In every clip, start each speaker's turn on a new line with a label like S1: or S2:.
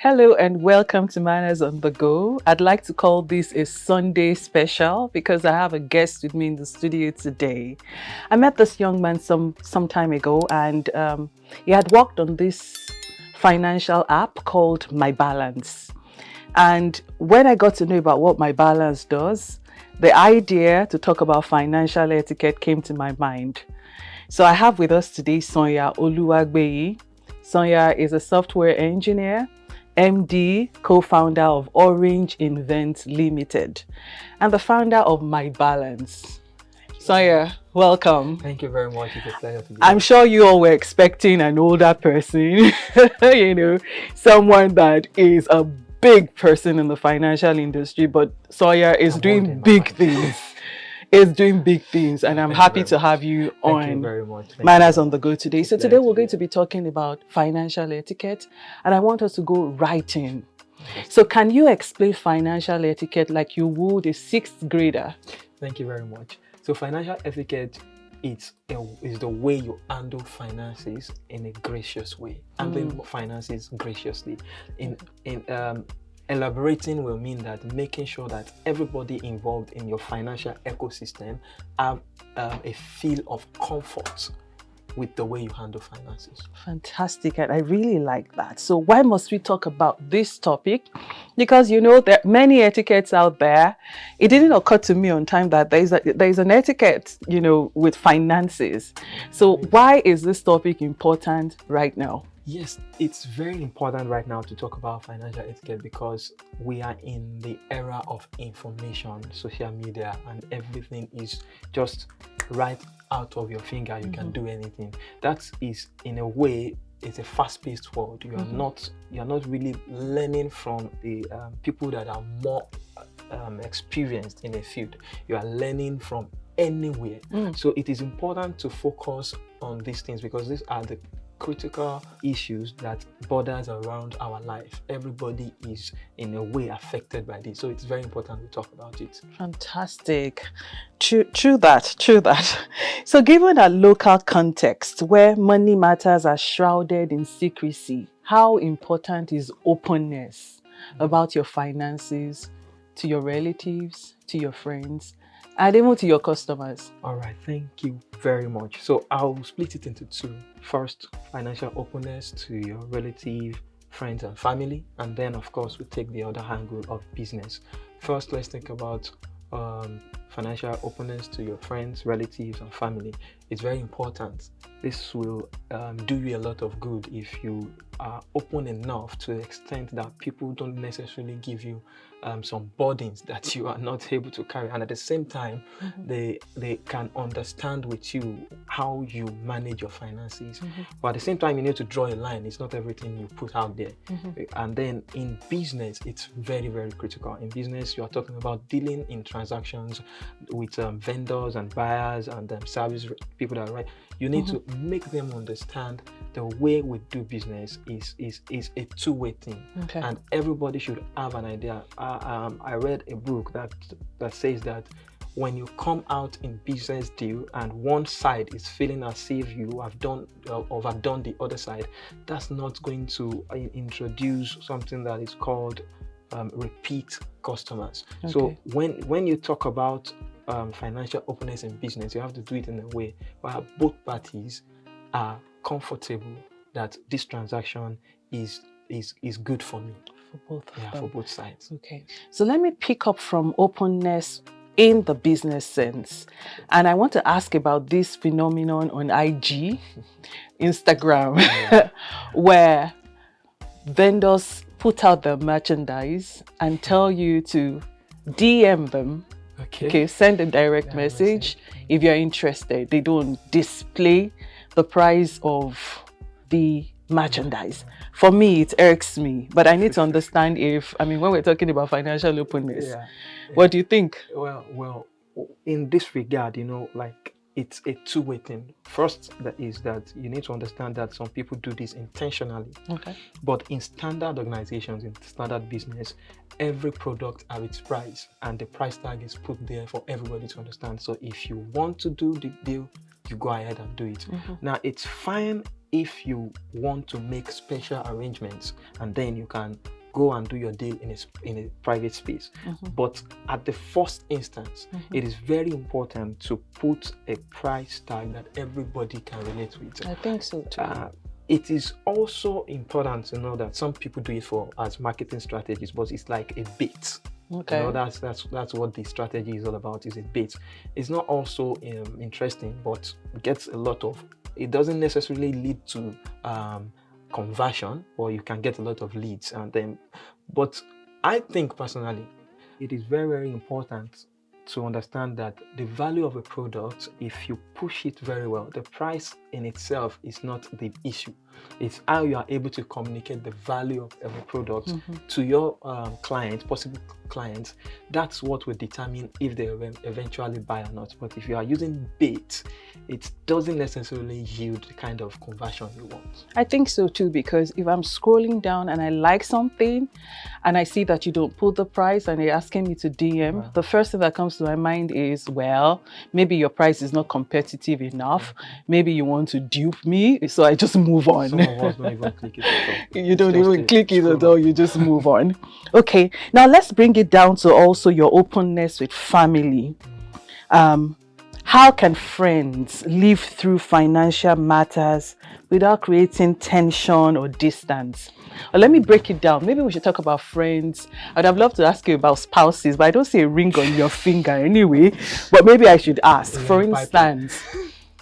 S1: Hello and welcome to Manners on the Go. I'd like to call this a Sunday special because I have a guest with me in the studio today. I met this young man some time ago, and he had worked on this financial app called My Balance. And when I got to know about what My Balance does, the idea to talk about financial etiquette came to my mind. So I have with us today Sonia Oluwagbeyi. Sonia is a software engineer, MD, co-founder of Orange Invent Limited, and the founder of My Balance. Sonia, welcome.
S2: Thank you very much. It's a pleasure to be
S1: I'm
S2: here.
S1: sure you all were expecting an older person, someone that is a big person in the financial industry, but Sawyer is
S2: I'm
S1: doing
S2: holding my
S1: big
S2: mic.
S1: things. Is doing big things, and I'm
S2: Thank you
S1: happy
S2: very
S1: to
S2: much.
S1: have you
S2: Thank you
S1: on
S2: very much. Thank you
S1: Manners
S2: very
S1: on the
S2: much.
S1: Go today.
S2: It's a
S1: So today
S2: pleasure
S1: we're
S2: be
S1: going to
S2: here.
S1: be talking about financial etiquette, and I want us to go right in.
S2: Fantastic.
S1: So can you explain financial etiquette like you would a sixth grader?
S2: Thank you very much. So financial etiquette is the way you handle finances in a gracious way. Handling finances graciously. In elaborating will mean that making sure that everybody involved in your financial ecosystem have a feel of comfort with the way you handle finances.
S1: Fantastic, and I really like that. So why must we talk about this topic? Because there are many etiquettes out there. It didn't occur to me on time that there is an etiquette, with finances. So why is this topic important right now?
S2: Yes, it's very important right now to talk about financial etiquette because we are in the era of information, social media, and everything is just right out of your finger. You can do anything. That is, in a way, it's a fast-paced world. You're not really learning from the people that are more experienced in a field. You are learning from anywhere. So it is important to focus on these things because these are the critical issues that borders around our life. Everybody is in a way affected by this, so it's very important we talk about it.
S1: Fantastic. True that. So given a local context where money matters are shrouded in secrecy, how important is openness about your finances to your relatives, to your friends, and even to your customers?
S2: All right, thank you very much. So I'll split it into two. First, financial openness to your relative, friends, and family, and then of course we take the other angle of business. First, let's think about financial openness to your friends, relatives, and family. It's very important. This will do you a lot of good if you are open enough to the extent that people don't necessarily give you some burdens that you are not able to carry, and at the same time they can understand with you how you manage your finances. But at the same time, you need to draw a line. It's not everything you put out there. And then in business, it's very, very critical. In business, you are talking about dealing in transactions with vendors and buyers and service people that are right. You need to make them understand the way we do business is a two-way thing.
S1: Okay.
S2: And everybody should have an idea. I read a book that says that when you come out in business deal and one side is feeling as if you have overdone the other side, that's not going to introduce something that is called repeat customers.
S1: Okay.
S2: So when you talk about financial openness in business, you have to do it in a way where both parties are comfortable that this transaction is good for me.
S1: For both of them.
S2: For both sides.
S1: Okay. So let me pick up from openness in the business sense. And I want to ask about this phenomenon on IG, Instagram, where vendors put out their merchandise and tell you to DM them. Okay, send a direct message if you're interested. They don't display the price of the merchandise. For me, it irks me, but I need to understand when we're talking about financial openness, what do you think?
S2: Well, in this regard, it's a two-way thing. First, that you need to understand that some people do this intentionally.
S1: Okay.
S2: But in standard organizations, in standard business, every product has its price, and the price tag is put there for everybody to understand. So if you want to do the deal, you go ahead and do it. Now, it's fine if you want to make special arrangements and then you can go and do your deal in a private space. But at the first instance, it is very important to put a price tag that everybody can relate with.
S1: I think so too.
S2: It is also important to know that some people do it as marketing strategies, but it's like a bait.
S1: Okay.
S2: You know, that's what the strategy is all about, is a bait. It's not also interesting, but gets a lot of, it doesn't necessarily lead to conversion, or you can get a lot of leads. But I think personally, it is very, very important to understand that the value of a product, if you push it very well, the price in itself is not the issue. It's how you are able to communicate the value of a product to your possible clients. That's what will determine if they eventually buy or not. But if you are using bait, it doesn't necessarily yield the kind of conversion you want.
S1: I think so too, because if I'm scrolling down and I like something and I see that you don't put the price and you're asking me to DM, the first thing that comes to my mind is, well, maybe your price is not competitive enough. Maybe you want to dupe me, so I just move on.
S2: Some of us don't even click it at all.
S1: You don't even click it at all, you just move on. Okay, now let's bring it down to also your openness with family. How can friends live through financial matters without creating tension or distance? Or let me break it down. Maybe we should talk about friends. I'd have loved to ask you about spouses, but I don't see a ring on your finger anyway. But maybe I should ask. For instance,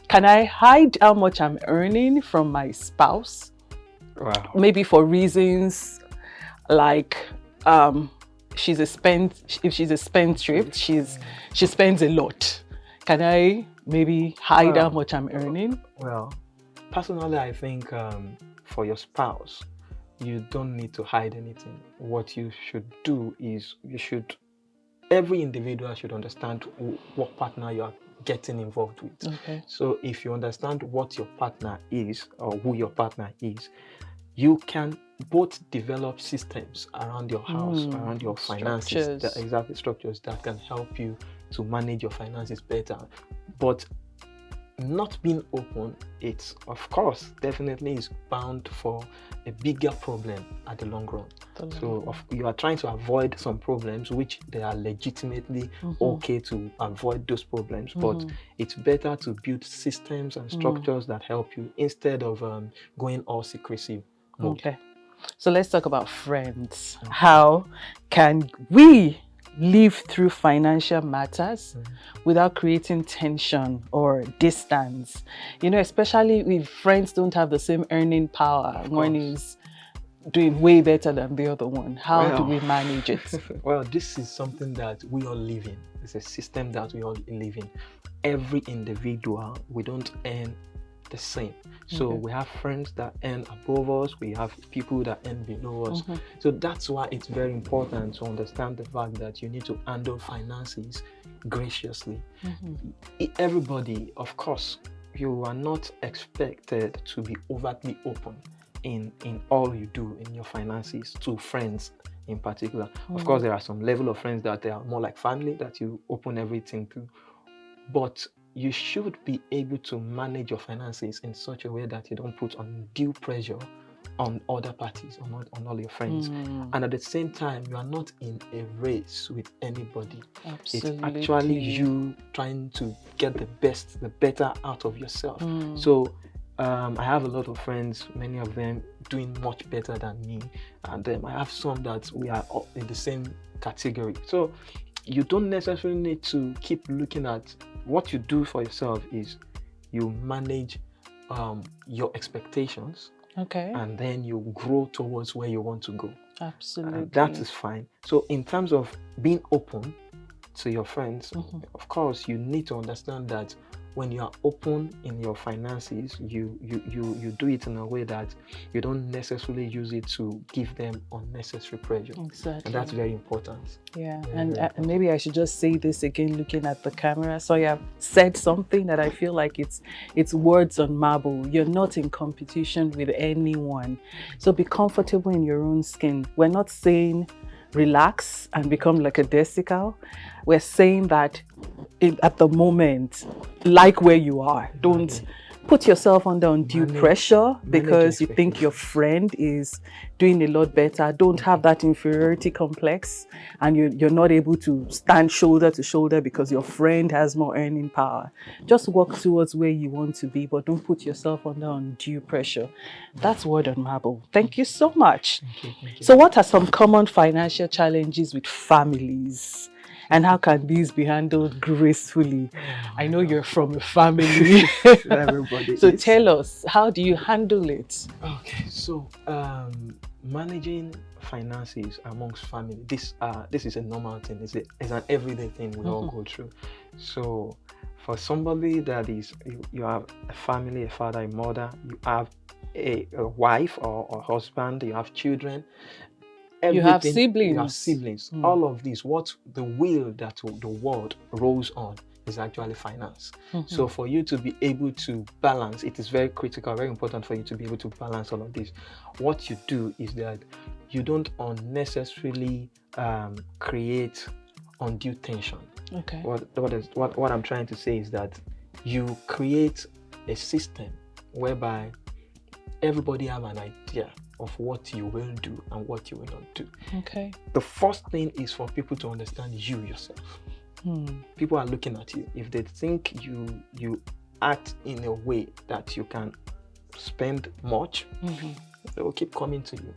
S1: can I hide how much I'm earning from my spouse?
S2: Wow.
S1: Maybe for reasons like if she's a spendthrift, she spends a lot. Can I maybe hide how much I'm earning?
S2: Well, personally, I think for your spouse, you don't need to hide anything. What you should do is every individual should understand what partner you are getting involved with.
S1: Okay.
S2: So if you understand what your partner is or who your partner is, you can both develop systems around your house, around your finances, structures that can help you to manage your finances better. But not being open, it's of course definitely is bound for a bigger problem at the long run. So you are trying to avoid some problems which they are legitimately okay to avoid those problems, but it's better to build systems and structures that help you instead of going all secrecy mode.
S1: Okay, so let's talk about friends. How can we live through financial matters without creating tension or distance? You know, especially if friends don't have the same earning power. One is doing way better than the other one. How do we manage it?
S2: Well, this is something that we all live in. It's a system that we all live in. Every individual, we don't earn the same. So we have friends that earn above us, we have people that earn below us. So that's why it's very important to understand the fact that you need to handle finances graciously. Everybody, of course, you are not expected to be overtly open in all you do in your finances to friends in particular. Of course, there are some level of friends that they are more like family that you open everything to, but you should be able to manage your finances in such a way that you don't put undue pressure on other parties, on all your friends. And at the same time, you are not in a race with anybody.
S1: Absolutely.
S2: It's actually you trying to get the better out of yourself. So I have a lot of friends, many of them doing much better than me, and I have some that we are in the same category. So you don't necessarily need to keep looking at what you do for yourself. Is you manage your expectations, and then you grow towards where you want to go.
S1: Absolutely.
S2: That is fine. So in terms of being open to your friends, of course, you need to understand that when you are open in your finances, you do it in a way that you don't necessarily use it to give them unnecessary pressure.
S1: Exactly.
S2: And that's very important.
S1: Yeah, and maybe I should just say this again, looking at the camera. So you have said something that I feel like it's words on marble. You're not in competition with anyone. So be comfortable in your own skin. We're not saying relax and become like a desical. We're saying that at the moment, like where you are, don't put yourself under undue pressure because you think your friend is doing a lot better. Don't have that inferiority complex and you're not able to stand shoulder to shoulder because your friend has more earning power. Just walk towards where you want to be, but don't put yourself under undue pressure. That's word on marble. Thank you so much.
S2: Thank you.
S1: So what are some common financial challenges with families? And how can these be handled gracefully? I know you're from a family.
S2: Everybody
S1: So
S2: is.
S1: tell us, how do you handle it?
S2: Okay, so managing finances amongst family, this is a normal thing. It's an everyday thing we all go through. So for somebody that is, you have a family, a father, a mother, you have a wife or husband, you have children.
S1: You have
S2: Everything, you have
S1: siblings.
S2: siblings. All of these, what the wheel that the world rolls on is actually finance. So for you to be able to balance, it is very critical, very important for you to be able to balance all of this. What you do is that you don't unnecessarily create undue tension.
S1: Okay.
S2: What I'm trying to say is that you create a system whereby everybody have an idea of what you will do and what you will not do.
S1: Okay.
S2: The first thing is for people to understand you yourself. People are looking at you. If they think you act in a way that you can spend much, they will keep coming to you.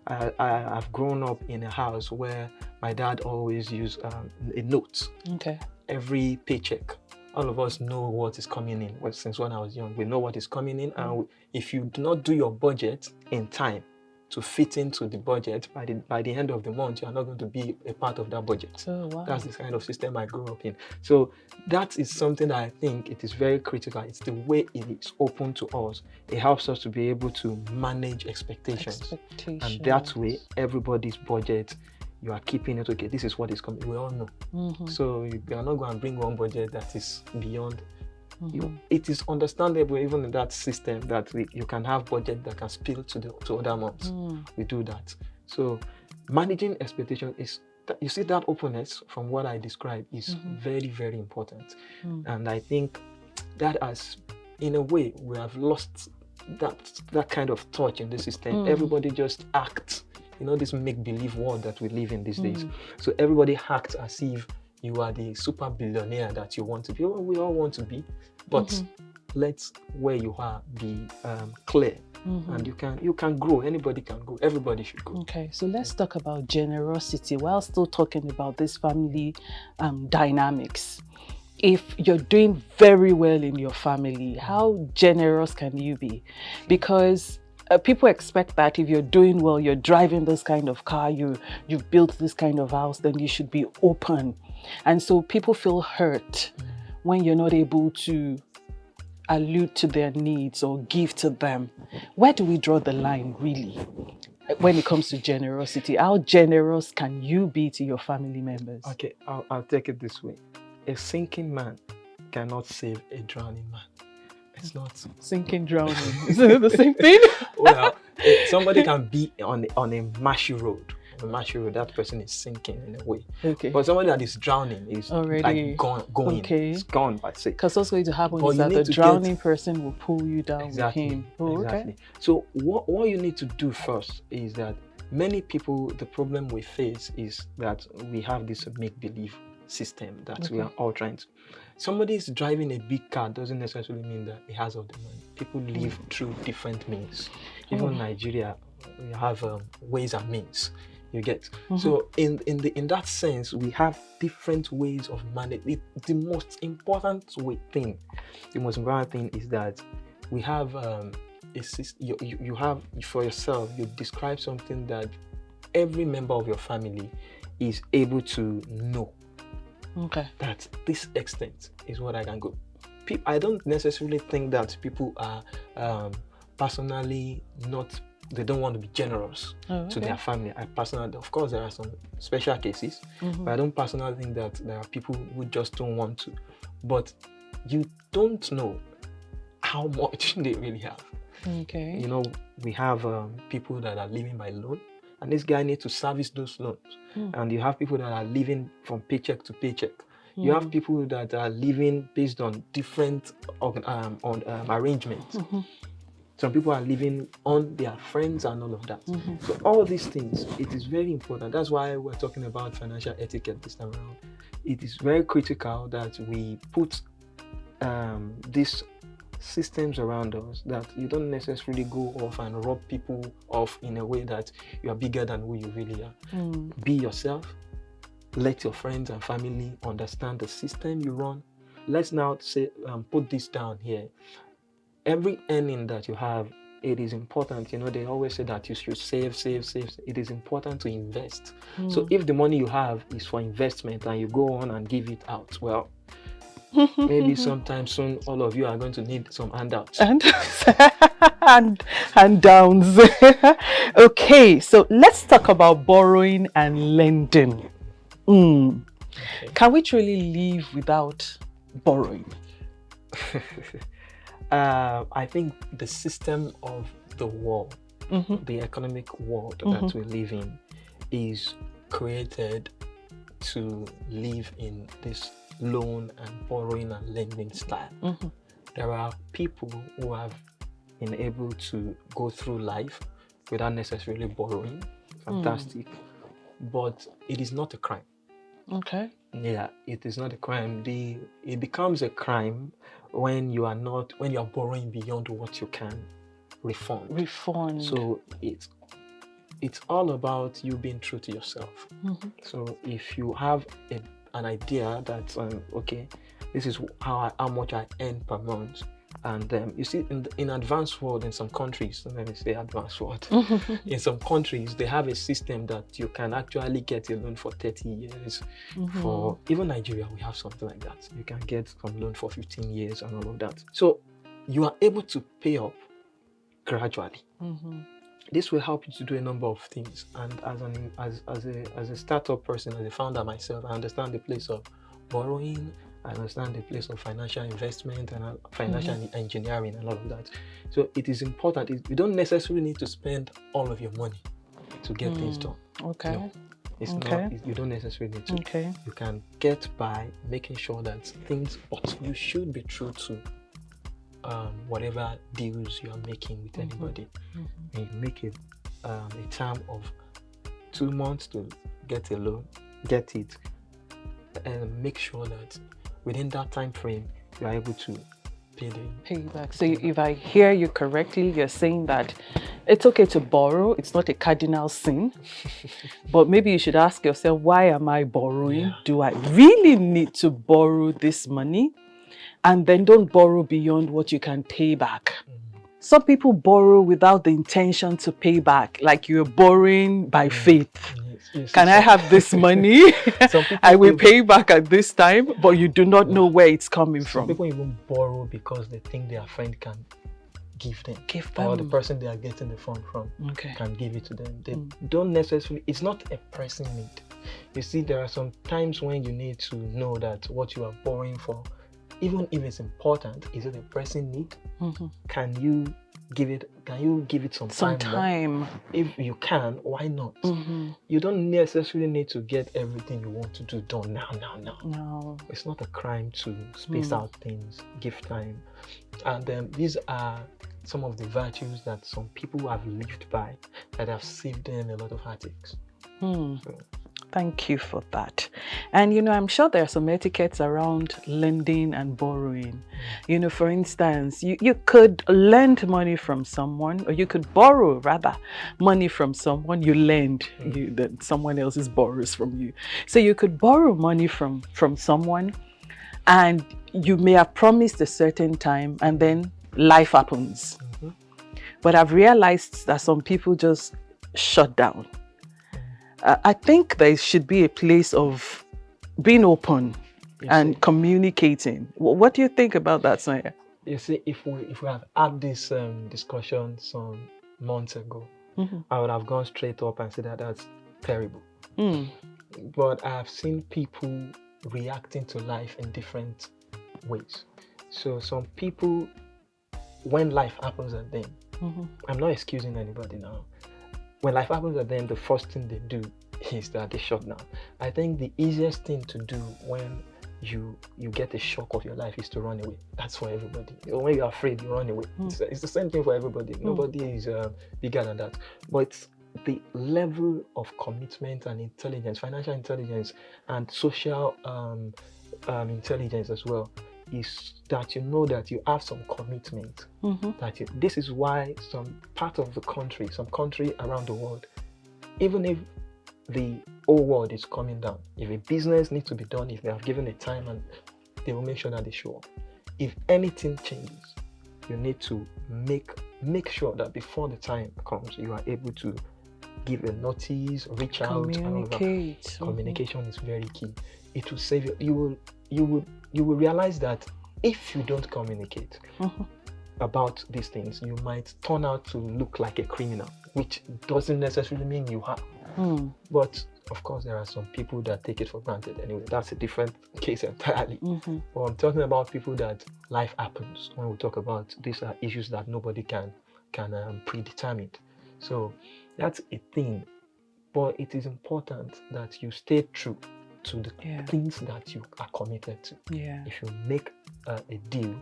S2: I've grown up in a house where my dad always used a note.
S1: Okay.
S2: Every paycheck. All of us know what is coming in. Well, since when I was young, we know what is coming in, and if you do not do your budget in time to fit into the budget, by the end of the month, you are not going to be a part of that budget.
S1: Oh, wow.
S2: That's the kind of system I grew up in. So that is something that I think it is very critical. It's the way it is open to us. It helps us to be able to manage expectations. And that way, everybody's budget, you are keeping it. Okay, this is what is coming. We all know. So you are not going to bring one budget that is beyond. It is understandable even in that system that you can have budget that can spill to other months. We do that. So managing expectation is, you see, that openness from what I described is very, very important. And I think that has, in a way, we have lost that kind of touch in the system. Everybody just acts. You know, this make-believe world that we live in these days. So everybody acts as if you are the super billionaire that you want to be. We all want to be, but let's where you are be clear, and you can grow. Anybody can grow. Everybody should grow.
S1: Okay, so let's talk about generosity while still talking about this family dynamics. If you're doing very well in your family, how generous can you be? Because people expect that if you're doing well, you're driving this kind of car, you've built this kind of house, then you should be open. And so people feel hurt when you're not able to allude to their needs or give to them. Where do we draw the line, really, when it comes to generosity? How generous can you be to your family members?
S2: Okay, I'll take it this way. A sinking man cannot save a drowning man. It's not
S1: sinking, drowning. Isn't it the same thing?
S2: Well, somebody can be on a marshy road. On a marshy road, that person is sinking in a way.
S1: Okay.
S2: But somebody that is drowning is
S1: already
S2: like going.
S1: Okay.
S2: It's gone, by say.
S1: Because what's going to happen is that the drowning person will pull you down with him. Oh,
S2: exactly.
S1: Okay.
S2: So what you need to do first is that many people, the problem we face is that we have this make-believe system that we are all trying to. Somebody is driving a big car doesn't necessarily mean that he has all the money. People live through different means. Even in Nigeria, we have ways and means. You get. So in that sense, we have different ways of managing. The most important thing is that we have a system. You have for yourself. You describe something that every member of your family is able to know.
S1: Okay.
S2: That this extent is what I can go. I don't necessarily think that people are personally not. They don't want to be generous to their family. I personally, of course, there are some special cases, but I don't personally think that there are people who just don't want to. But you don't know how much they really have.
S1: Okay.
S2: You know, we have people that are living by loan. and this guy needs to service those loans. And you have people that are living from paycheck to paycheck. You have people that are living based on different arrangements. Some people are living on their friends and all of that. So all these things, it is very important. That's why we're talking about financial etiquette this time around. It is very critical that we put these systems around us, that you don't necessarily go off and rub people off in a way that you are bigger than who you really are. Be yourself. Let your friends and family understand the system you run. Let's now say, put this down here. Every earning that you have, it is important. They always say that you should save. It is important to invest. So if the money you have is for investment and you go on and give it out, well, maybe sometime soon all of you are going to need some handouts.
S1: and downs. Okay, so let's talk about borrowing and lending. Can we truly live without borrowing?
S2: I think the system of the world, the economic world that we live in, is created to live in this loan and borrowing and lending style. There are people who have been able to go through life without necessarily borrowing. Fantastic. But it is not a crime.
S1: Okay.
S2: Yeah, it is not a crime. It becomes a crime when you are borrowing beyond what you can refund. So it's all about you being true to yourself. So if you have an idea that okay, this is how much I earn per month, and you see in advanced world, in some countries, let me say advanced world, in some countries they have a system that you can actually get a loan for 30 years. For even Nigeria, we have something like that. You can get some loan for 15 years and all of that. So you are able to pay up gradually. This will help you to do a number of things. And as a startup person, as a founder myself, I understand the place of borrowing. I understand the place of financial investment and financial engineering and all of that. So it is important. You don't necessarily need to spend all of your money to get things done.
S1: Okay.
S2: No, it's not. You don't necessarily need to.
S1: Okay.
S2: You can get by making sure that things, but you should be true to whatever deals you are making with anybody. And you make it a term of 2 months to get a loan, get it, and make sure that within that time frame you are able to pay
S1: back. So if I hear you correctly, you're saying that it's okay to borrow. It's not a cardinal sin. But maybe you should ask yourself, why am I borrowing?
S2: Yeah.
S1: Do I really need to borrow this money? And then don't borrow beyond what you can pay back. Some people borrow without the intention to pay back, like you're borrowing by faith. Yes, can I have this money? I will pay back at this time, but you do not know where it's coming from.
S2: Some people even borrow because they think their friend can give them. Or the person they are getting the fund from can give it to them. They don't necessarily, it's not a pressing need. You see, there are some times when you need to know that what you are borrowing for, even if it's important, is it a pressing need? Can you give it some time? If you can, why not? You don't necessarily need to get everything you want to do done now. No. It's not a crime to space out things, give time. And these are some of the virtues that some people have lived by that have saved them a lot of heartaches. So,
S1: thank you for that. And I'm sure there are some etiquettes around lending and borrowing. For instance, you could lend money from someone, or you could borrow rather money from someone. You lend, then someone else borrows from you. So you could borrow money from someone, and you may have promised a certain time, and then life happens. But I've realized that some people just shut down. I think there should be a place of being open and communicating. What do you think about that, Sonia?
S2: You see, if we have had this discussion some months ago, I would have gone straight up and said that that's terrible. But I have seen people reacting to life in different ways. So some people, when life happens at them, I'm not excusing anybody now. when life happens to them, the first thing they do is that they shut down. I think the easiest thing to do when you get a shock of your life is to run away. That's for everybody. When you're afraid, you run away. It's the same thing for everybody. Nobody is bigger than that. But the level of commitment and intelligence, financial intelligence, and social intelligence as well, is that you know that you have some commitment. This is why some part of the country, some country around the world, even if the whole world is coming down, if a business needs to be done, if they have given a time, and they will make sure that they show up. If anything changes, you need to make sure that before the time comes, you are able to give a notice, reach out, and all of that. Communication is very key. It will save you. You will realize that if you don't communicate about these things, you might turn out to look like a criminal, which doesn't necessarily mean you are. But of course, there are some people that take it for granted. Anyway, that's a different case entirely. But I'm talking about people that life happens. When we talk about these are issues that nobody can predetermine. So that's a thing. But it is important that you stay true to the things that you are committed to. If you make a deal,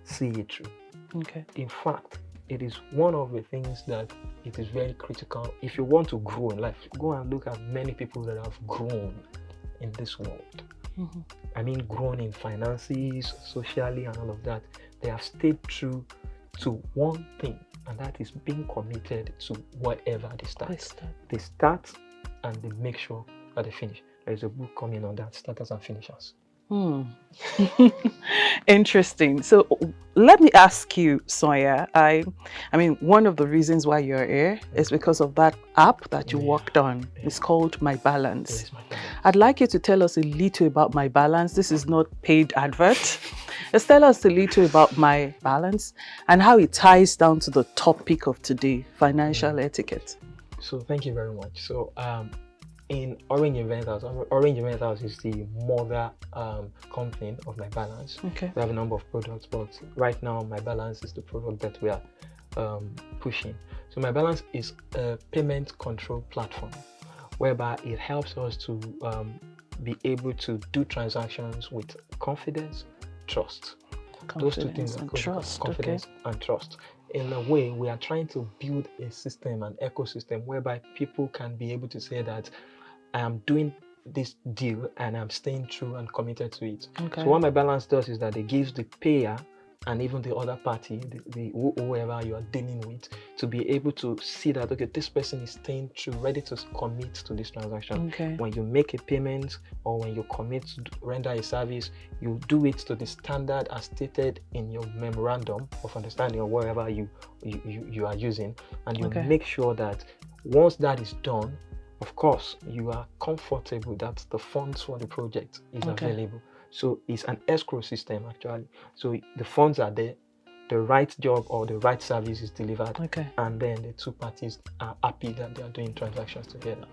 S2: see it through. In fact, it is one of the things that it is very critical. If you want to grow in life, go and look at many people that have grown in this world. I mean, grown in finances, socially, and all of that. They have stayed true to one thing, and that is being committed to whatever they start. They start and they make sure that they finish. There's a book coming on that, Starters and Finishers.
S1: Interesting. So let me ask you, Sonia. I mean, one of the reasons why you're here is because of that app that you worked on. It's called My Balance.
S2: Yes, My Balance.
S1: I'd like you to tell us a little about My Balance. This is not paid advert. Just tell us a little about My Balance and how it ties down to the topic of today, financial etiquette.
S2: So thank you very much. So in Orange Event House is the mother company of My Balance. We have a number of products, but right now My Balance is the product that we are pushing. So My Balance is a payment control platform whereby it helps us to be able to do transactions with confidence, trust. Those two things are
S1: trust.
S2: Confidence and trust. In a way, we are trying to build a system, an ecosystem whereby people can be able to say that I am doing this deal and I'm staying true and committed to it. So what My Balance does is that it gives the payer and even the other party, whoever you are dealing with, to be able to see that, okay, this person is staying true, ready to commit to this transaction. When you make a payment or when you commit to render a service, you do it to the standard as stated in your memorandum of understanding or whatever you are using, and you make sure that once that is done, of course, you are comfortable that the funds for the project is available. So it's an escrow system actually. So the funds are there, the right job or the right service is delivered, and then the two parties are happy that they are doing transactions together.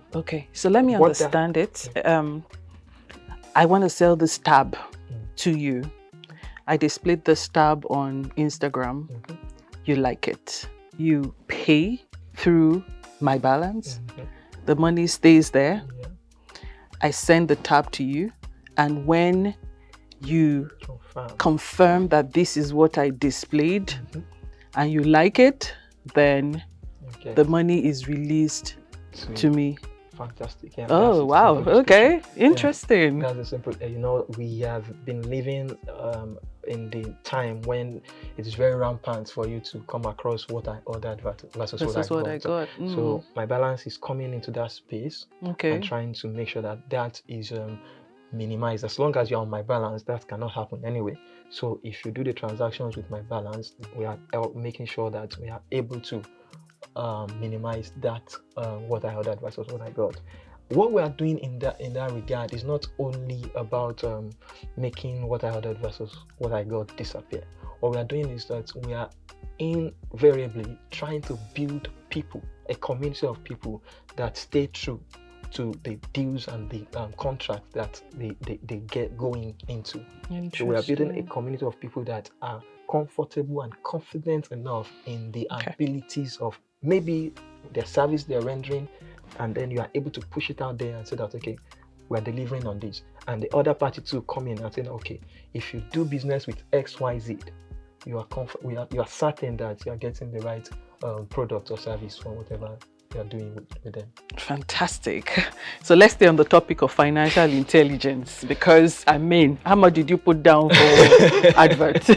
S1: So let me understand it. I want to sell this tab to you. I displayed this tab on Instagram. You like it. You pay through My Balance. The money stays there. I send the tab to you, and when you confirm that this is what I displayed and you like it, then the money is released to me.
S2: Fantastic.
S1: Oh, wow. Okay. Interesting.
S2: That's a simple, we have been living in the time when it is very rampant for you to come across what I ordered versus what I got. So My Balance is coming into that space and trying to make sure that that is minimized. As long as you're on My Balance, that cannot happen anyway. So if you do the transactions with My Balance, we are making sure that we are able to minimize that what I ordered versus what I got. What we are doing in that regard is not only about making what I ordered versus what I got disappear. What we are doing is that we are invariably trying to build people, a community of people that stay true to the deals and the contracts that they get going into. So we are building a community of people that are comfortable and confident enough in the abilities of maybe their service they're rendering, and then you are able to push it out there and say that, okay, we're delivering on this. And the other party too come in and say, okay, if you do business with XYZ, you are certain that you are getting the right product or service for whatever you are doing with them.
S1: Fantastic. So let's stay on the topic of financial intelligence, because I mean, how much did you put down for advert?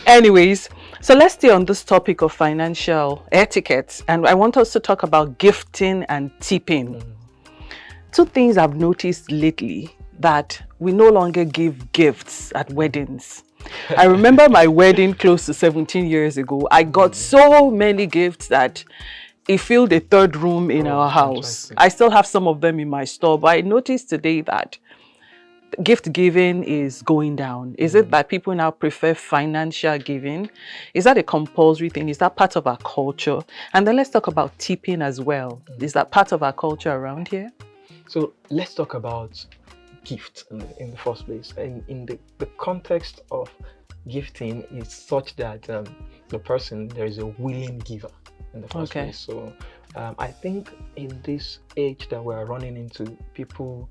S1: Anyways, so let's stay on this topic of financial etiquette, and I want us to talk about gifting and tipping. Two things I've noticed lately, that we no longer give gifts at weddings. I remember my wedding close to 17 years ago. I got so many gifts that it filled a third room in our house. I still have some of them in my store, but I noticed today that gift giving is going down. Is it that people now prefer financial giving? Is that a compulsory thing? Is that part of our culture? And then let's talk about tipping as well. Is that part of our culture around here?
S2: So let's talk about gift in the first place. And in the context of gifting is such that there is a willing giver in the first place. So I think in this age that we're running into, people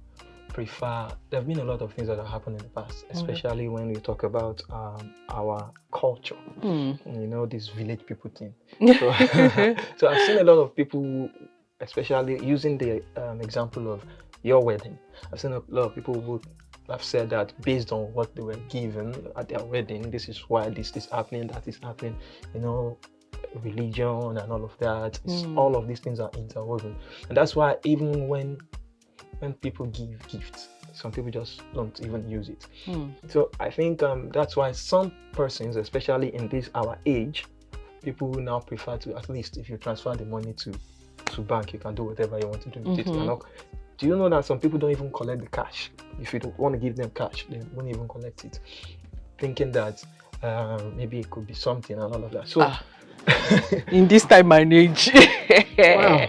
S2: prefer, there have been a lot of things that have happened in the past, especially when we talk about our culture, you know, this village people thing. So I've seen a lot of people, especially using the example of your wedding. I've seen a lot of people who have said that based on what they were given at their wedding, this is why this is happening, that is happening, you know, religion and all of that. All of these things are interwoven. And that's why even when people give gifts, some people just don't even use it. So I think that's why some persons, especially in this our age, people will now prefer to, at least if you transfer the money to bank, you can do whatever you want to do with it. Do you know that some people don't even collect the cash? If you don't want to give them cash, they won't even collect it, thinking that maybe it could be something and all of that. So
S1: in this time and age,
S2: wow.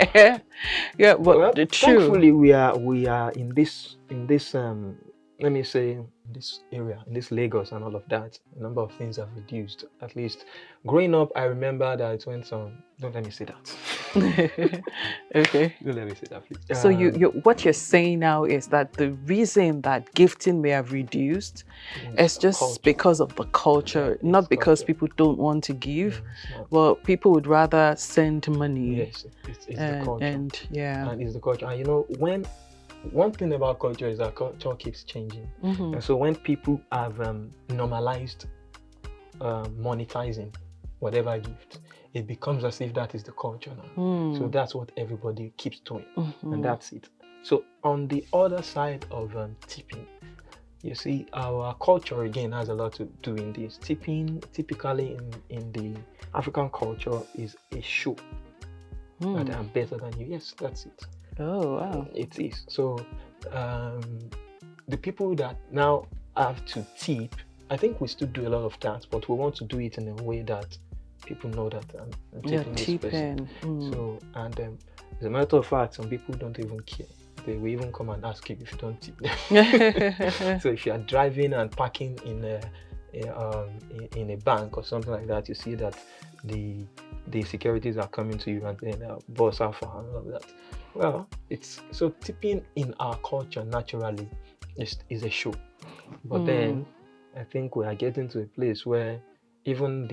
S1: Yeah, but
S2: thankfully we are in this let me say, this area, in this Lagos and all of that, a number of things have reduced. At least growing up, I remember that it went on. Don't let me say that.
S1: Okay.
S2: Don't let me say that, please.
S1: So what you're saying now is that the reason that gifting may have reduced is just culture. Because of the culture, not because culture. People don't want to give. Well, people would rather send money.
S2: Yes, it's the culture.
S1: And
S2: it's the culture. And you know, one thing about culture is that culture keeps changing. And so when people have normalized monetizing whatever gift, it becomes as if that is the culture now. So that's what everybody keeps doing, and that's it. So on the other side of tipping, you see, our culture again has a lot to do in this. Tipping, typically in the African culture, is a show that I'm better than you. Yes, that's it.
S1: Oh, wow.
S2: It is. So the people that now have to tip, I think we still do a lot of that, but we want to do it in a way that people know that I'm tipping this person. So, and as a matter of fact, some people don't even care. They will even come and ask you if you don't tip them. So if you are driving and parking in a bank or something like that, you see that the securities are coming to you and then boss alpha and all of that. Well, it's so tipping in our culture naturally is a show, but then I think we are getting to a place where even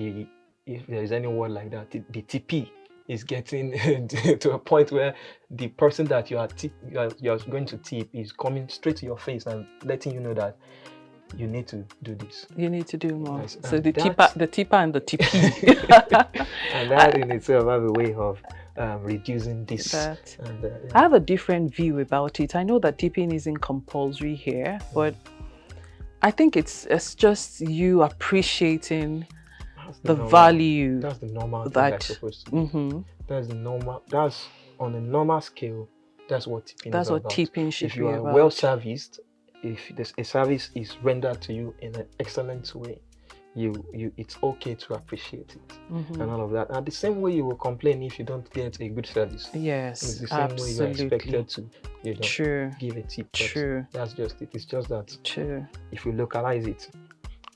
S2: if there is any word like that, the TP is getting to a point where the person that you are going to tip is coming straight to your face and letting you know that you need to do this.
S1: You need to do more.
S2: Yes,
S1: so the tipper and the TP.
S2: And that in itself has a way of reducing this. I
S1: have a different view about it. I know that tipping isn't compulsory here, but I think it's just you appreciating the value.
S2: That's the normal thing that's supposed to be. That's the normal. That's on a normal scale. That's what tipping. That's what
S1: tipping should be about.
S2: If you are well serviced, if a service is rendered to you in an excellent way, it's okay to appreciate it and all of that. And the same way you will complain if you don't get a good service.
S1: Yes,
S2: it's the same way you are expected to, give a tip.
S1: True.
S2: That's just it. It's just that.
S1: True.
S2: If you localize it.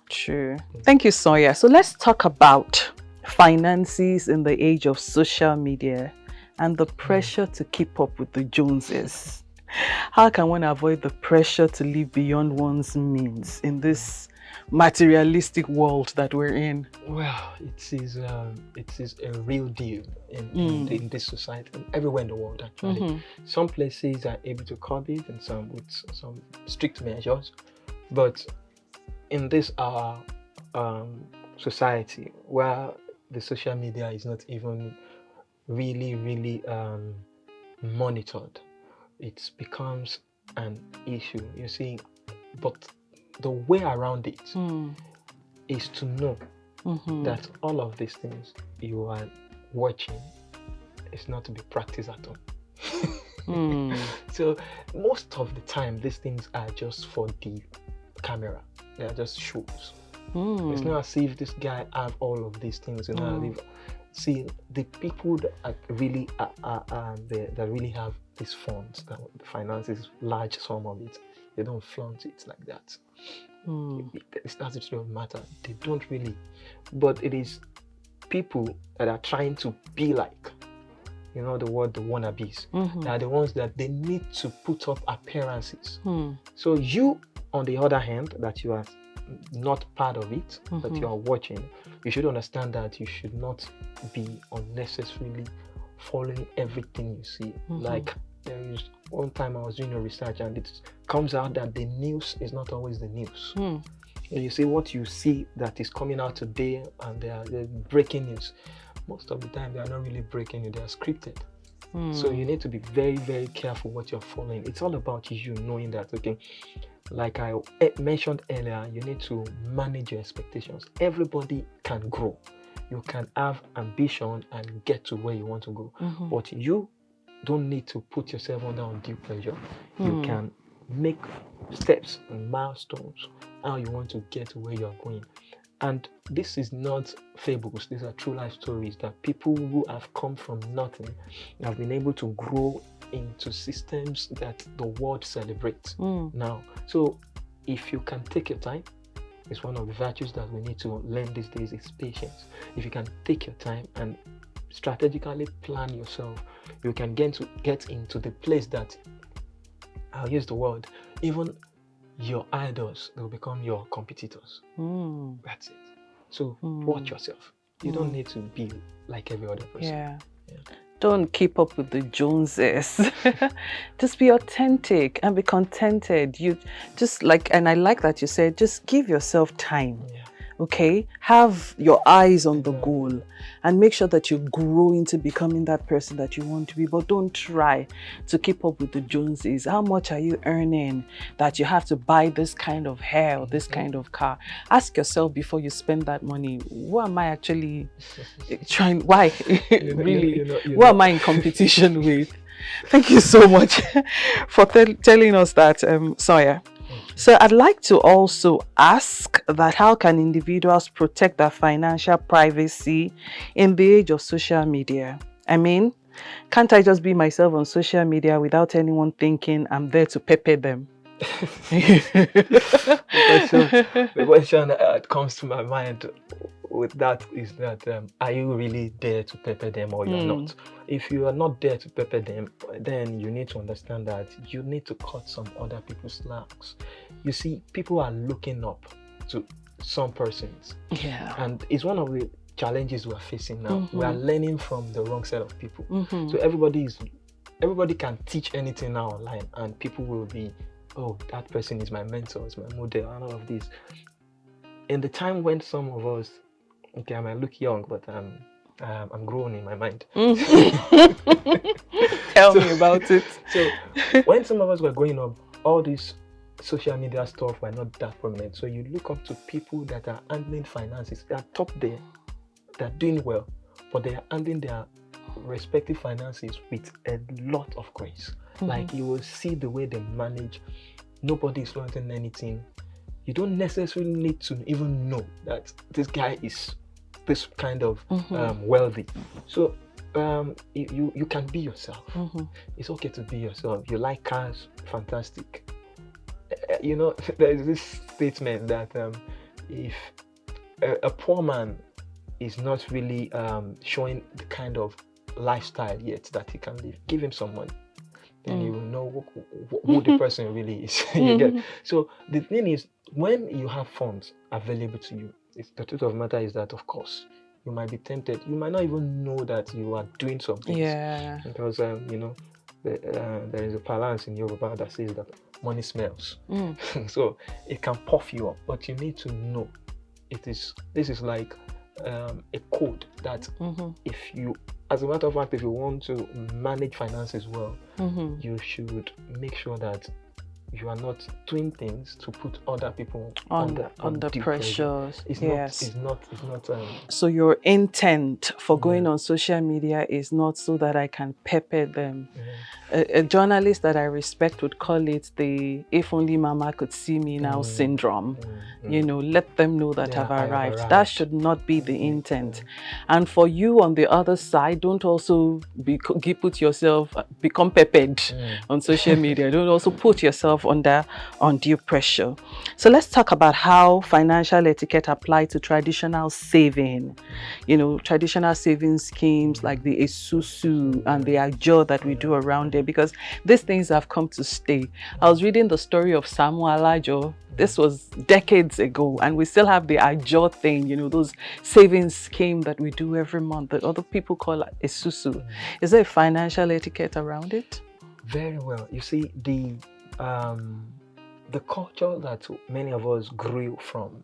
S1: True. Thank you, Sonia. So let's talk about finances in the age of social media, and the pressure to keep up with the Joneses. How can one avoid the pressure to live beyond one's means in this materialistic world that we're in?
S2: Well, it is a real deal in this society and everywhere in the world actually. Some places are able to curb it and some with some strict measures, but in this society where the social media is not even really monitored, it becomes an issue. You see, but the way around it is to know that all of these things you are watching is not to be practiced at all. So most of the time, these things are just for the camera. They are just shows. It's not as if this guy have all of these things. You know, see the people that are really that really have these funds, that the finances, large sum of it, they don't flaunt it like that. It's not the truth of the matter. They don't really. But it is people that are trying to be like, you know, the word, the wannabes. They are the ones that they need to put up appearances. So you, on the other hand, that you are not part of it, but you are watching, you should understand that you should not be unnecessarily following everything you see. Like, there is one time I was doing a research and it comes out that the news is not always the news. You see what you see that is coming out today and they're breaking news. Most of the time they are not really breaking news, they are scripted. So you need to be very careful what you're following. It's all about you knowing that, okay, like I mentioned earlier, you need to manage your expectations. Everybody can grow. You can have ambition and get to where you want to go, but you don't need to put yourself under undue pressure. You can make steps and milestones how you want to get to where you're going. And this is not fables, these are true life stories that people who have come from nothing have been able to grow into systems that the world celebrates now. So if you can take your time, it's one of the virtues that we need to learn these days, is patience. If you can take your time and strategically plan yourself, you can get into the place that, I'll use the word, even your idols, they'll become your competitors. That's it. So watch yourself. You don't need to be like every other person.
S1: Yeah. Don't keep up with the Joneses. Just be authentic and be contented. You just like, and I like that you said, just give yourself time. Okay, have your eyes on the goal and make sure that you grow into becoming that person that you want to be, but don't try to keep up with the Joneses. How much are you earning that you have to buy this kind of hair or this kind of car? Ask yourself before you spend that money, what am I actually trying, why? Really, what am I in competition with? Thank you so much for telling us that, Sawyer. So I'd like to also ask that how can individuals protect their financial privacy in the age of social media? I mean, can't I just be myself on social media without anyone thinking I'm there to pepper them?
S2: The question that comes to my mind with that is that are you really there to pepper them or you're not? If you are not there to pepper them, then you need to understand that you need to cut some other people's slacks. You see, people are looking up to some persons, and it's one of the challenges we're facing now. We are learning from the wrong set of people. So everybody can teach anything now online, and people will be, oh, that person is my mentor, is my model, and all of this. In the time when some of us, okay, I might look young, but I'm grown in my mind.
S1: Tell me about it.
S2: So when some of us were growing up, all these social media stuff were not that prominent. So you look up to people that are handling finances. They are top there. They're doing well, but they are handling their respective finances with a lot of grace. Like, you will see the way they manage. Nobody is flaunting anything. You don't necessarily need to even know that this guy is this kind of wealthy. So you can be yourself. It's okay to be yourself. You like cars, fantastic. You know, there's this statement that if a poor man is not really showing the kind of lifestyle yet that he can live. Give him some money, then you will know who the person really is. You get. So the thing is, when you have funds available to you, the truth of the matter is that, of course, you might be tempted. You might not even know that you are doing something.
S1: Yeah.
S2: Because there is a balance in Yoruba that says that money smells. So it can puff you up, but you need to know this is like a code that if you, as a matter of fact, if you want to manage finances well, you should make sure that you are not doing things to put other people under pressure. It's not.
S1: So your intent for going on social media is not so that I can pepper them. A journalist that I respect would call it the "if only mama could see me now" syndrome. You know, let them know that I've arrived. That should not be the intent. And for you on the other side, don't also put yourself, become peppered on social media. Don't also put yourself under undue pressure. So let's talk about how financial etiquette applies to traditional saving. You know, traditional saving schemes like the Esusu and the Ajo that we do around there, because these things have come to stay. I was reading the story of Samuel Ajo. This was decades ago, and we still have the Ajo thing, you know, those savings scheme that we do every month that other people call Esusu. Is there a financial etiquette around it?
S2: Very well. You see, the culture that many of us grew from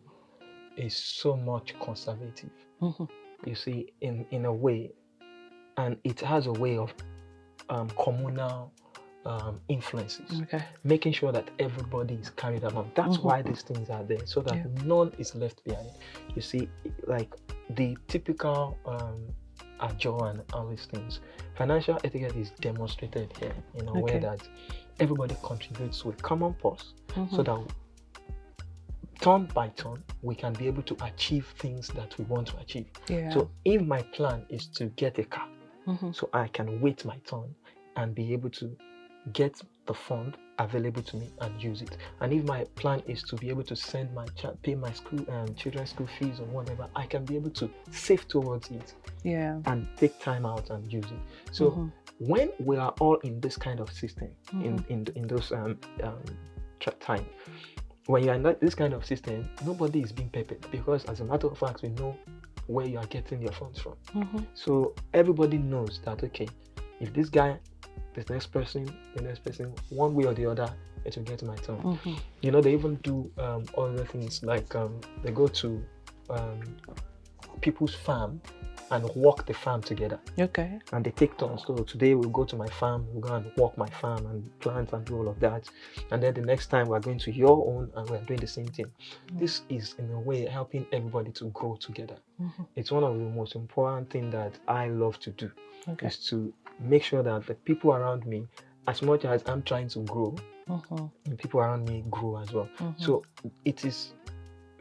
S2: is so much conservative. You see, in a way, and it has a way of communal influences, making sure that everybody is carried along. That's why these things are there, so that none is left behind. You see, like the typical Ajo and all these things, financial etiquette is demonstrated here in a way that everybody contributes to a common purse, so that turn by turn we can be able to achieve things that we want to achieve. So if my plan is to get a car, so I can wait my turn and be able to get the fund available to me and use it. And if my plan is to be able to send my pay my school children's school fees or whatever, I can be able to save towards it and take time out and use it. So when we are all in this kind of system, in those time, when you are in this kind of system, nobody is being peppered, because as a matter of fact, we know where you are getting your funds from. So everybody knows that, okay, if this guy, the next person, one way or the other, it will get to my turn. You know, they even do other things like they go to people's farm and walk the farm together. And they take turns. So today we'll go to my farm, we'll go and walk my farm and plant and do all of that. And then the next time we're going to your own and we're doing the same thing. This is in a way helping everybody to grow together. It's one of the most important things that I love to do, is to make sure that the people around me, as much as I'm trying to grow, the people around me grow as well. So it is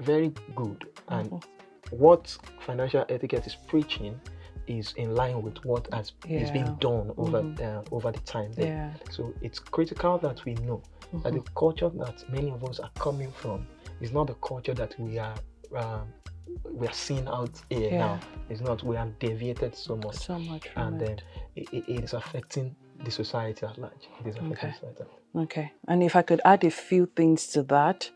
S2: very good, and what financial etiquette is preaching is in line with what is being done over the time there. So it's critical that we know that the culture that many of us are coming from is not the culture that we are seeing out here now. It's not. We have deviated so much and then it is affecting the society at large. It is affecting society.
S1: Okay. And if I could add a few things to that,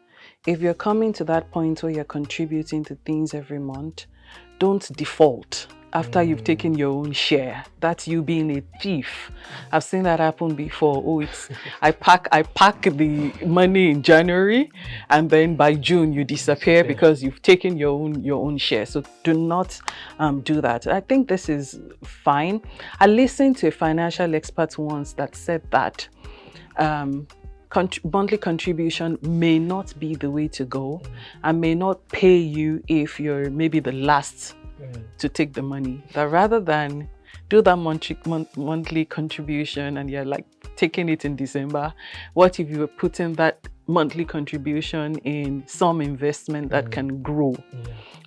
S1: if you're coming to that point where you're contributing to things every month, don't default after you've taken your own share. That's you being a thief. I've seen that happen before. Oh, it's I pack the money in January, and then by June you disappear because you've taken your own share. So do not do that. I think this is fine. I listened to a financial expert once that said that monthly contribution may not be the way to go and may not pay you if you're maybe the last to take the money. That rather than do that monthly contribution and you're like taking it in December, what if you were putting that monthly contribution in some investment that can grow?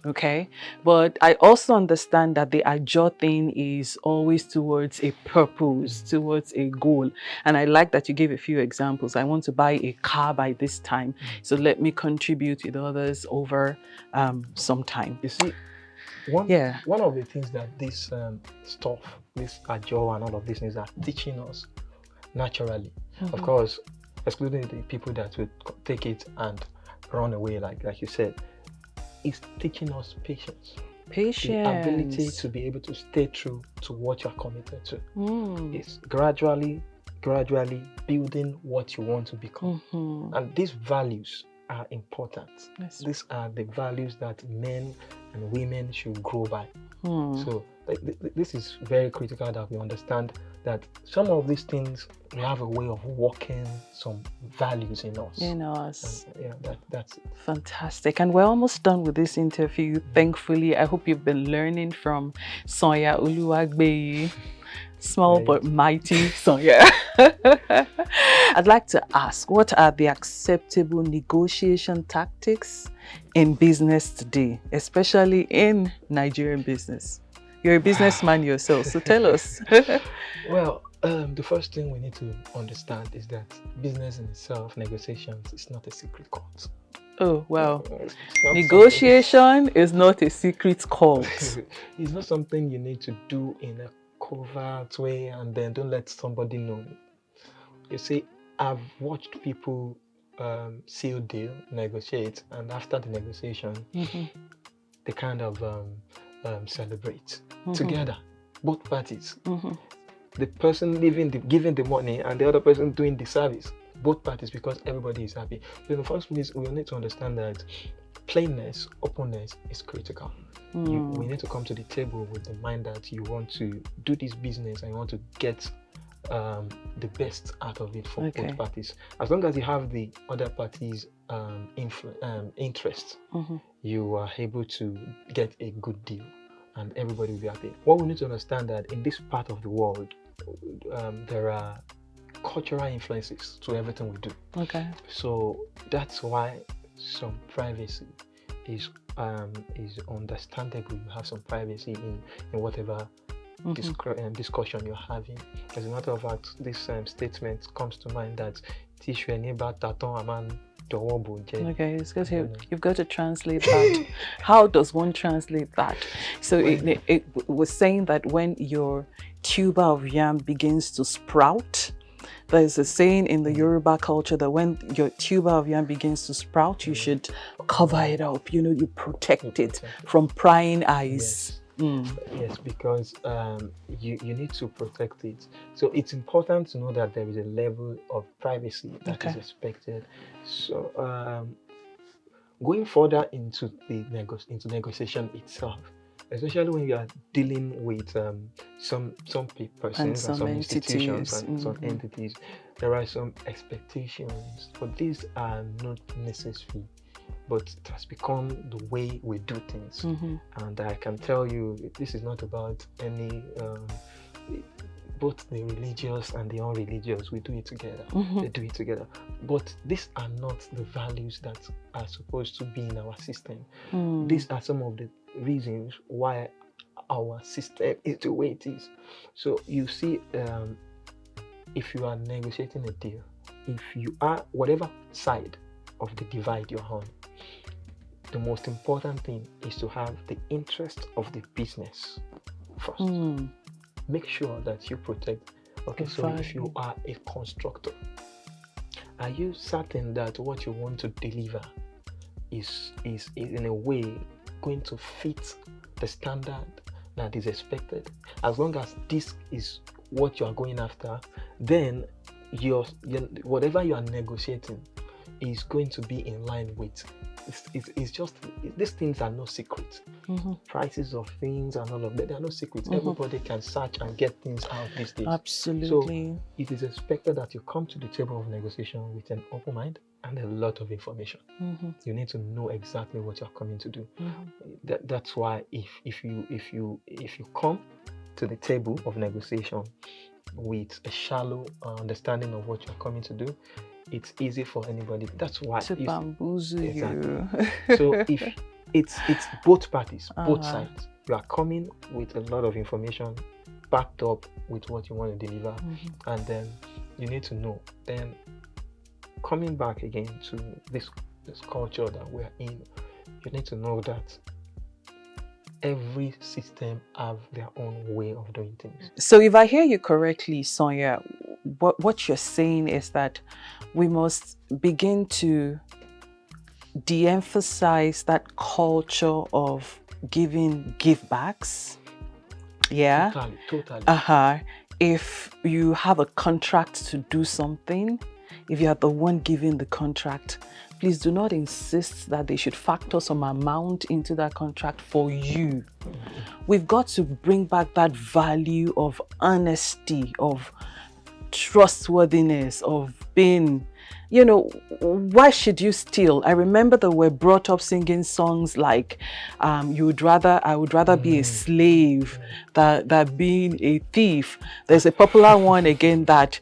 S1: Okay, but I also understand that the Ajo thing is always towards a purpose, towards a goal. And I like that you gave a few examples. I want to buy a car by this time, so let me contribute with others over some time.
S2: You see,
S1: Yeah.
S2: one of the things that this stuff, this Ajo and all of these things are teaching us naturally, of course, excluding the people that would take it and run away, like you said, is teaching us patience. The ability to be able to stay true to what you're committed to. It's gradually building what you want to become. And these values are important.
S1: Yes.
S2: These are the values that men and women should grow by. So this is very critical that we understand that some of these things, we have a way of working some values in us. And, that's it.
S1: Fantastic. And we're almost done with this interview. Thankfully, I hope you've been learning from Sonia Uluwagbeyi. Small but mighty Sonia. I'd like to ask, what are the acceptable negotiation tactics in business today, especially in Nigerian business? You're a businessman yourself, so tell us.
S2: Well, the first thing we need to understand is that business in itself, negotiations, is not a secret cult.
S1: Oh, wow. Negotiation is not a secret cult.
S2: It's not something you need to do in a covert way and then don't let somebody know. You see, I've watched people seal deal, negotiate, and after the negotiation, they kind of celebrate together, both parties. The person giving the money and the other person doing the service, both parties, because everybody is happy. So in the first place, we need to understand that plainness, openness is critical. We need to come to the table with the mind that you want to do this business and you want to get the best out of it for both parties. As long as you have the other parties' interest, you are able to get a good deal and everybody will be happy. What we need to understand that in this part of the world, there are cultural influences to everything we do. So that's why some privacy is understandable. You have some privacy in whatever discussion you're having. As a matter of fact, this statement comes to mind that
S1: okay, it's because you've got to translate that. How does one translate that? So it was saying that when your tuber of yam begins to sprout, there's a saying in the Yoruba culture that when your tuber of yam begins to sprout, you should cover it up. You know, you protect it from prying eyes.
S2: Yes, because you need to protect it. So it's important to know that there is a level of privacy that is expected. So going further into the negotiation itself, especially when you are dealing with some persons and some institutions and some entities, there are some expectations, but these are not necessary. But it has become the way we do things. And I can tell you, this is not about any, both the religious and the unreligious, we do it together. They do it together. But these are not the values that are supposed to be in our system. These are some of the reasons why our system is the way it is. So you see, if you are negotiating a deal, if you are whatever side of the divide you're on, the most important thing is to have the interest of the business first. Make sure that you protect. So if you are a constructor, are you certain that what you want to deliver is in a way going to fit the standard that is expected? As long as this is what you are going after, then your whatever you are negotiating is going to be in line with. It's just, these things are no secret. Prices of things and all of that, they are no secrets. Everybody can search and get things out these days.
S1: Absolutely.
S2: So it is expected that you come to the table of negotiation with an open mind and a lot of information. You need to know exactly what you're coming to do. That's why if you come to the table of negotiation with a shallow understanding of what you're coming to do, it's easy for anybody. That's why
S1: to bamboozle you.
S2: So if it's both parties, both sides, you are coming with a lot of information backed up with what you want to deliver, and then you need to know. Then coming back again to this culture that we're in, you need to know that every system have their own way of doing things.
S1: So if I hear you correctly, Sonia, what you're saying is that we must begin to de-emphasize that culture of giving give-backs. Yeah.
S2: Totally.
S1: If you have a contract to do something, if you are the one giving the contract, please do not insist that they should factor some amount into that contract for you. We've got to bring back that value of honesty, of trustworthiness, of being, why should you steal? I remember that we're brought up singing songs like, I would rather be a slave than being a thief. There's a popular one again that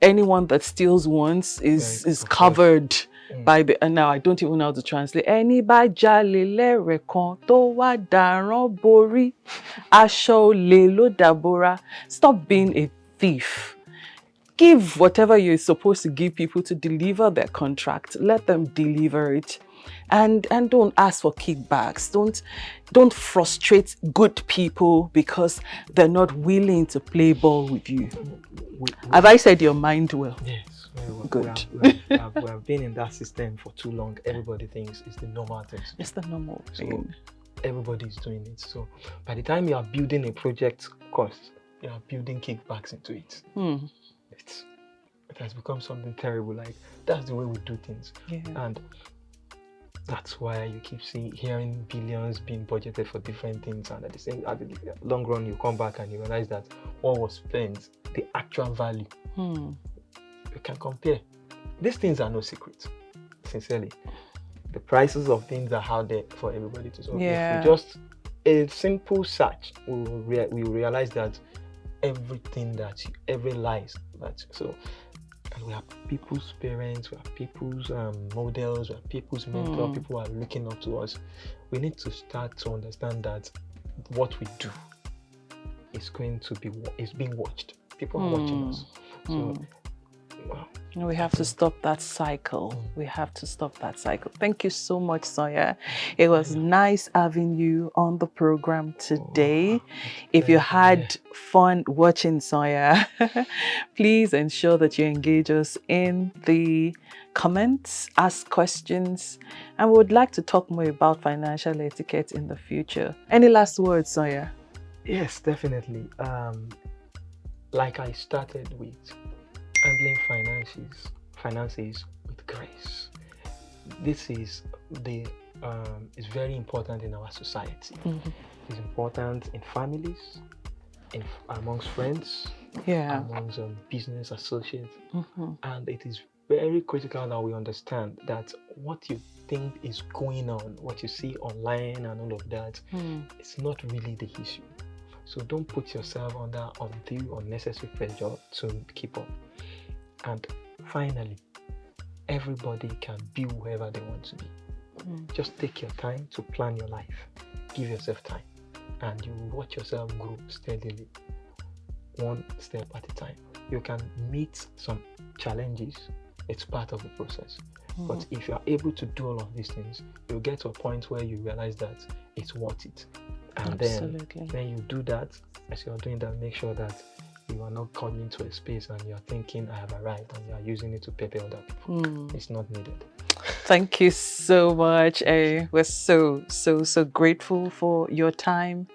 S1: anyone that steals once is covered by the, and now I don't even know how to translate. Ẹni bá jalè lẹ́ẹ̀kan tó wá dáràn borí, aṣọ olè ló dàbora. Stop being a thief. Give whatever you're supposed to give people to deliver their contract. Let them deliver it. And don't ask for kickbacks. Don't frustrate good people because they're not willing to play ball with you. Have I said your mind well?
S2: Yes, very well.
S1: Good.
S2: We have been in that system for too long. Everybody thinks it's the normal thing.
S1: It's the normal thing.
S2: So everybody's doing it. So by the time you are building a project cost, you are building kickbacks into it. It has become something terrible. Like, that's the way we do things.
S1: Yeah.
S2: And that's why you keep hearing billions being budgeted for different things, and at the long run you come back and you realize that what was spent, the actual value, you can compare. These things are no secret, sincerely. The prices of things are out there for everybody to solve.
S1: Yeah.
S2: If we just a simple search, we will realize that every lies that so. And we are people's parents, we are people's models, we are people's mentors, people are looking up to us. We need to start to understand that what we do is being watched. People are watching us. So, wow.
S1: We have to stop that cycle. We have to stop that cycle. Thank you so much, Sonia. It was nice having you on the program today. If you had fun watching Sonia, please ensure that you engage us in the comments, ask questions, and we would like to talk more about financial etiquette in the future. Any last words, Sonia?
S2: Yes, definitely. Like I started with, handling finances with grace. This is is very important in our society. It's important in families, amongst friends, amongst business associates, and it is very critical that we understand that what you think is going on, what you see online and all of that, it's not really the issue. So don't put yourself under undue unnecessary pressure to keep up. And finally, everybody can be whoever they want to be. Just take your time to plan your life. Give yourself time. And you watch yourself grow steadily, one step at a time. You can meet some challenges. It's part of the process. But if you are able to do all of these things, you'll get to a point where you realize that it's worth it. And then you do that. As you're doing that, make sure that you are not coming to a space and you're thinking, I have arrived, and you're using it to pay other people. It's not needed.
S1: Thank you so much. We're so grateful for your time.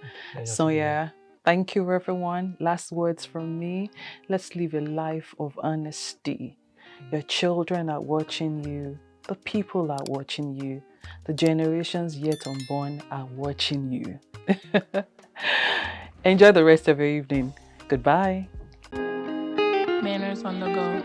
S1: Sonia, thank you, everyone. Last words from me. Let's live a life of honesty. Your children are watching you. The people are watching you. The generations yet unborn are watching you. Enjoy the rest of your evening. Goodbye.
S3: Manners on the go.